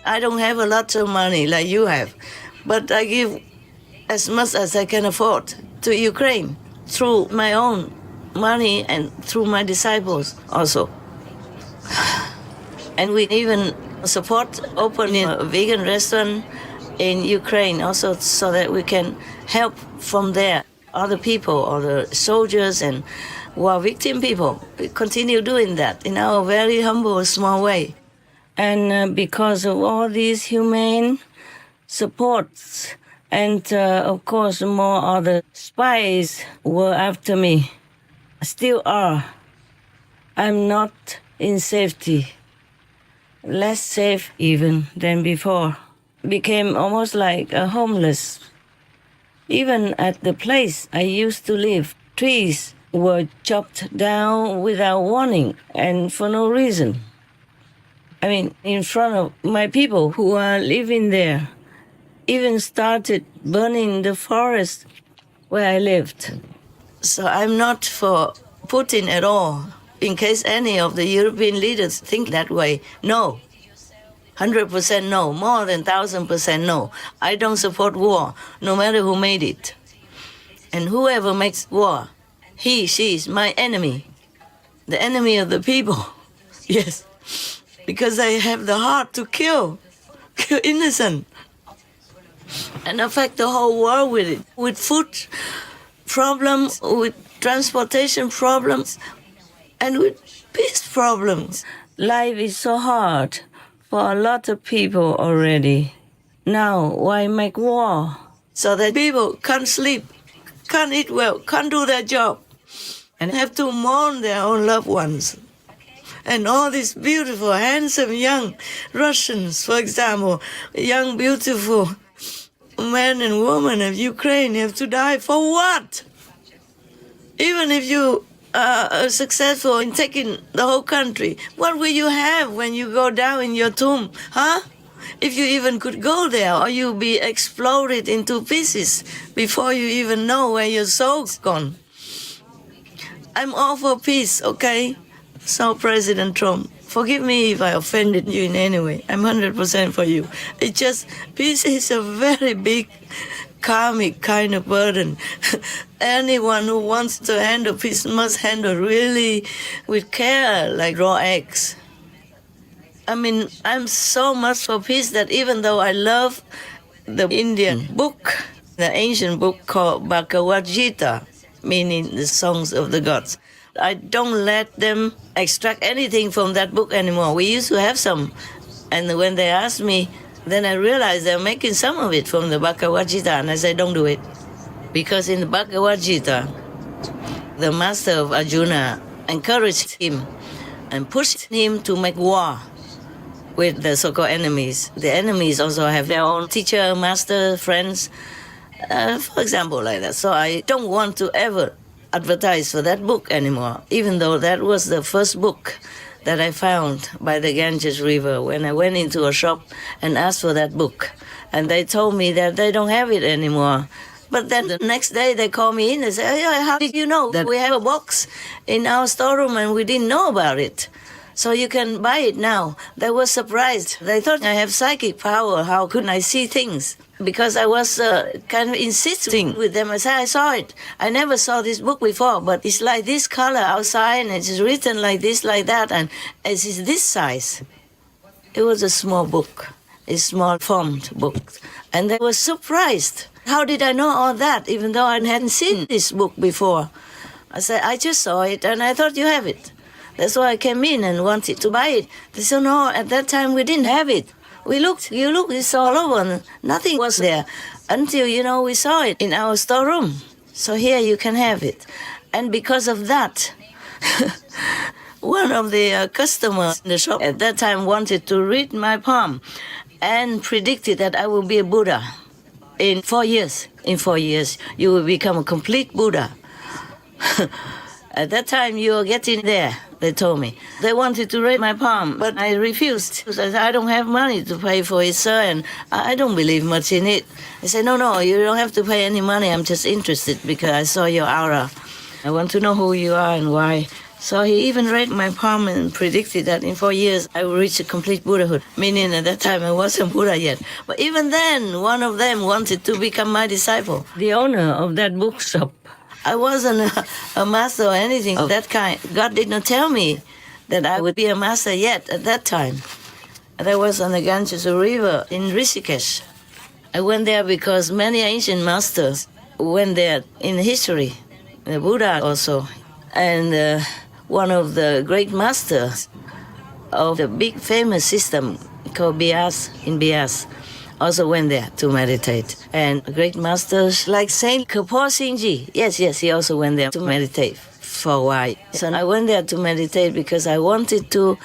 I don't have a lot of money like you have, but I give as much as I can afford to Ukraine through my own money and through my disciples also. And we even support opening a vegan restaurant in Ukraine also so that we can help from there other people, other soldiers and war victim people. We continue doing that in our very humble, small way. And because of all these humane supports, and of course more other spies were after me, still are, I'm not in safety. Less safe even than before. Became almost like a homeless. Even at the place I used to live, trees were chopped down without warning and for no reason. I mean, in front of my people who are living there, even started burning the forest where I lived. So I'm not for Putin at all, in case any of the European leaders think that way. No. 100% no, more than 1,000% no. I don't support war, no matter who made it. And whoever makes war, he, she is my enemy. The enemy of the people. Yes. Because I have the heart to kill innocent. And affect the whole world with it. With food problems, with transportation problems, and with peace problems. Life is so hard for a lot of people already. Now, why make war? So that people can't sleep, can't eat well, can't do their job, and have to mourn their own loved ones. And all these beautiful, handsome young Russians, for example, young, beautiful men and women of Ukraine have to die for what? Even if you are successful in taking the whole country, what will you have when you go down in your tomb, huh? If you even could go there, or you'll be exploded into pieces before you even know where your soul's gone. I'm all for peace, okay? So, President Trump, forgive me if I offended you in any way. I'm 100% for you. It's just, peace is a very big karmic kind of burden. Anyone who wants to handle peace must handle really with care, like raw eggs. I mean, I'm so much for peace that even though I love the Indian book, the ancient book called Bhagavad Gita, meaning the songs of the gods, I don't let them extract anything from that book anymore. We used to have some. And when they asked me, then I realized they're making some of it from the Bhagavad Gita. And I said, don't do it. Because in the Bhagavad Gita, the master of Arjuna encouraged him and pushed him to make war with the so-called enemies. The enemies also have their own teacher, master, friends, for example, like that. So I don't want to ever advertise for that book anymore, even though that was the first book that I found by the Ganges River when I went into a shop and asked for that book. And they told me that they don't have it anymore. But then the next day they called me in and said, hey, how did you know that we have a box in our storeroom and we didn't know about it? So you can buy it now. They were surprised. They thought I have psychic power. How couldn't I see things? Because I was kind of insisting with them. I said, I saw it. I never saw this book before, but it's like this color outside, and it's written like this, like that, and it's this size. It was a small book, a small formed book. And they were surprised. How did I know all that, even though I hadn't seen this book before? I said, I just saw it, and I thought you have it. That's why I came in and wanted to buy it. They said, no, at that time we didn't have it. We looked, it's all over. Nothing was there until, we saw it in our storeroom. So here you can have it. And because of that, one of the customers in the shop at that time wanted to read my palm and predicted that I will be a Buddha. In 4 years, you will become a complete Buddha. At that time, you are getting there, they told me. They wanted to read my palm, but I refused. I said, I don't have money to pay for it, sir, and I don't believe much in it. They said, no, you don't have to pay any money. I'm just interested because I saw your aura. I want to know who you are and why So he even read my palm and predicted that in 4 years I will reach a complete Buddhahood, meaning at that time I wasn't Buddha yet. But even then, one of them wanted to become my disciple, the owner of that bookshop. I wasn't a master or anything of that kind. God did not tell me that I would be a master yet at that time. That was on the Ganges River in Rishikesh. I went there because many ancient masters went there in history, the Buddha also. And one of the great masters of the big famous system called Bias in Bias also went there to meditate. And great masters like Saint Kapoor Singh Ji, yes, he also went there to meditate for a while. So I went there to meditate because I wanted to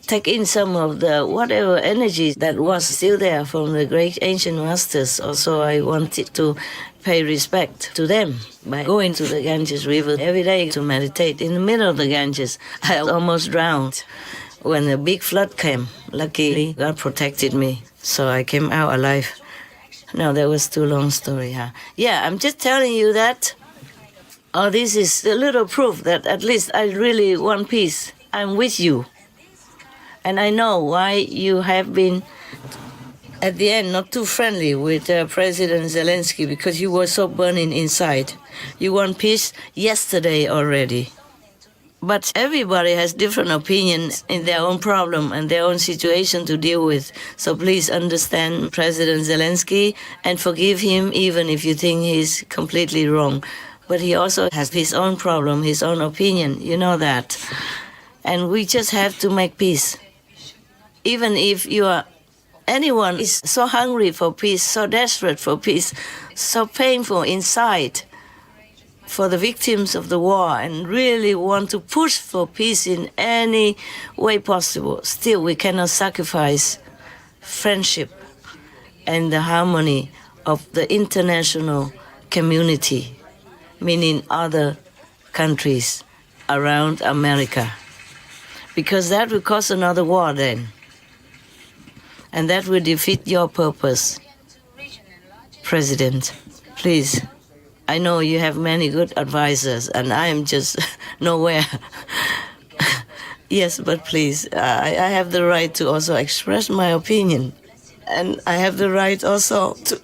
take in some of the whatever energy that was still there from the great ancient masters. Also, I wanted to pay respect to them by going to the Ganges River every day to meditate. In the middle of the Ganges, I almost drowned when the big flood came. Luckily, God protected me, so I came out alive. No, that was too long story, huh? Yeah, I'm just telling you that. Oh, this is a little proof that at least I really want peace. I'm with you. And I know why you have been, at the end, not too friendly with President Zelensky, because you were so burning inside. You want peace yesterday already. But everybody has different opinions in their own problem and their own situation to deal with. So please understand President Zelensky and forgive him even if you think he's completely wrong. But he also has his own problem, his own opinion. You know that. And we just have to make peace. Even if anyone is so hungry for peace, so desperate for peace, so painful inside for the victims of the war and really want to push for peace in any way possible, still we cannot sacrifice friendship and the harmony of the international community, meaning other countries around America, because that will cause another war then. And that will defeat your purpose. President, please, I know you have many good advisors, and I am just nowhere. Yes, but please, I have the right to also express my opinion. And I have the right also to,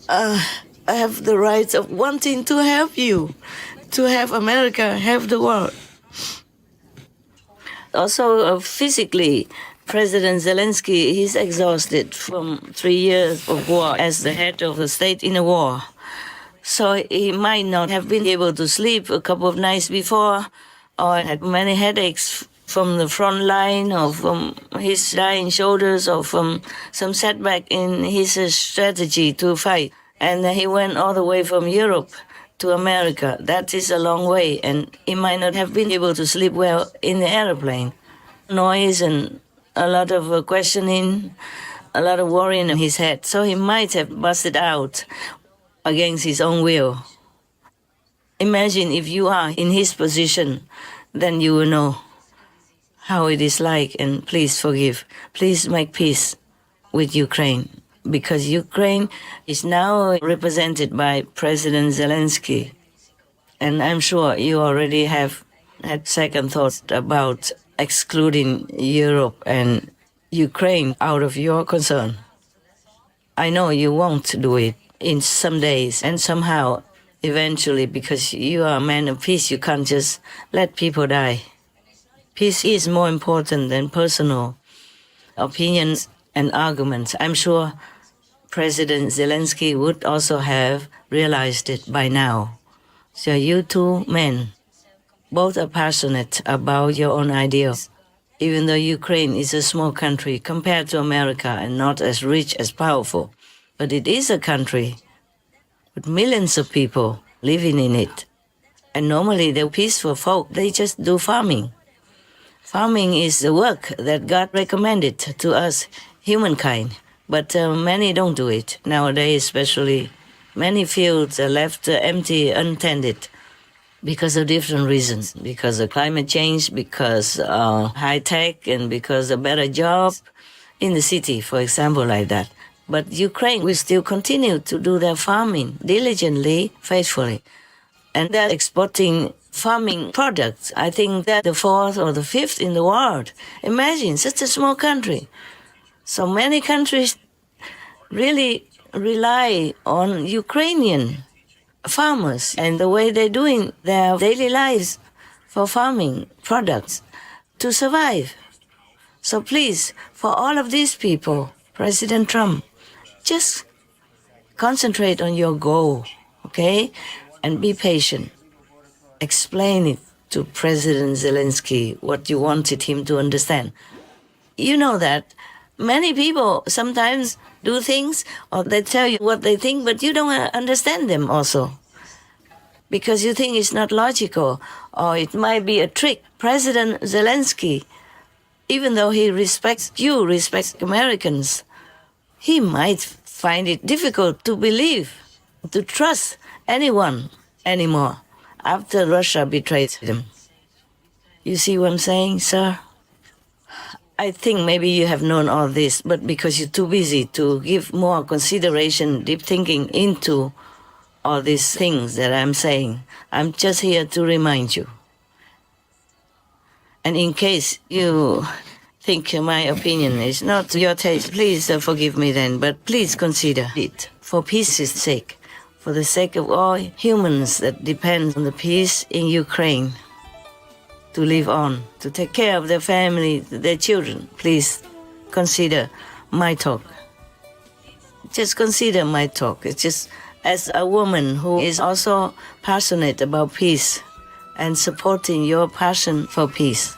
I have the right of wanting to help you, to have America help the world. Also, physically, President Zelensky, he's exhausted from 3 years of war as the head of the state in a war. So he might not have been able to sleep a couple of nights before, or had many headaches from the front line, or from his dying shoulders, or from some setback in his strategy to fight. And he went all the way from Europe to America. That is a long way, and he might not have been able to sleep well in the airplane. Noise and a lot of questioning, a lot of worrying in his head. So he might have busted out against his own will. Imagine if you are in his position, then you will know how it is like, and please forgive. Please make peace with Ukraine, because Ukraine is now represented by President Zelensky. And I'm sure you already have had second thoughts about excluding Europe and Ukraine out of your concern. I know you won't do it in some days, and somehow, eventually, because you are a man of peace, you can't just let people die. Peace is more important than personal opinions and arguments. I'm sure President Zelensky would also have realized it by now. So you two men, both are passionate about your own ideals. Even though Ukraine is a small country compared to America and not as rich, as powerful, but it is a country with millions of people living in it. And normally they're peaceful folk, they just do farming. Farming is the work that God recommended to us, humankind. But many don't do it nowadays, especially. Many fields are left empty, untended, because of different reasons. Because of climate change, because high tech, and because of better jobs in the city, for example, like that. But Ukraine will still continue to do their farming diligently, faithfully. And they're exporting farming products. I think they're the fourth or the fifth in the world. Imagine, such a small country. So many countries really rely on Ukrainian farmers and the way they're doing their daily lives for farming products to survive. So please, for all of these people, President Trump, just concentrate on your goal, okay? And be patient. Explain it to President Zelensky what you wanted him to understand. You know that many people sometimes do things or they tell you what they think, but you don't understand them also because you think it's not logical or it might be a trick. President Zelensky, even though he respects you, respects Americans, he might find it difficult to believe, to trust anyone anymore after Russia betrayed him. You see what I'm saying, sir? I think maybe you have known all this, but because you're too busy to give more consideration, deep thinking into all these things that I'm saying, I'm just here to remind you. And in case you think my opinion is not to your taste, please forgive me then, but please consider it for peace's sake, for the sake of all humans that depend on the peace in Ukraine, to live on, to take care of their family, their children. Please consider my talk. Just consider my talk. It's just as a woman who is also passionate about peace and supporting your passion for peace.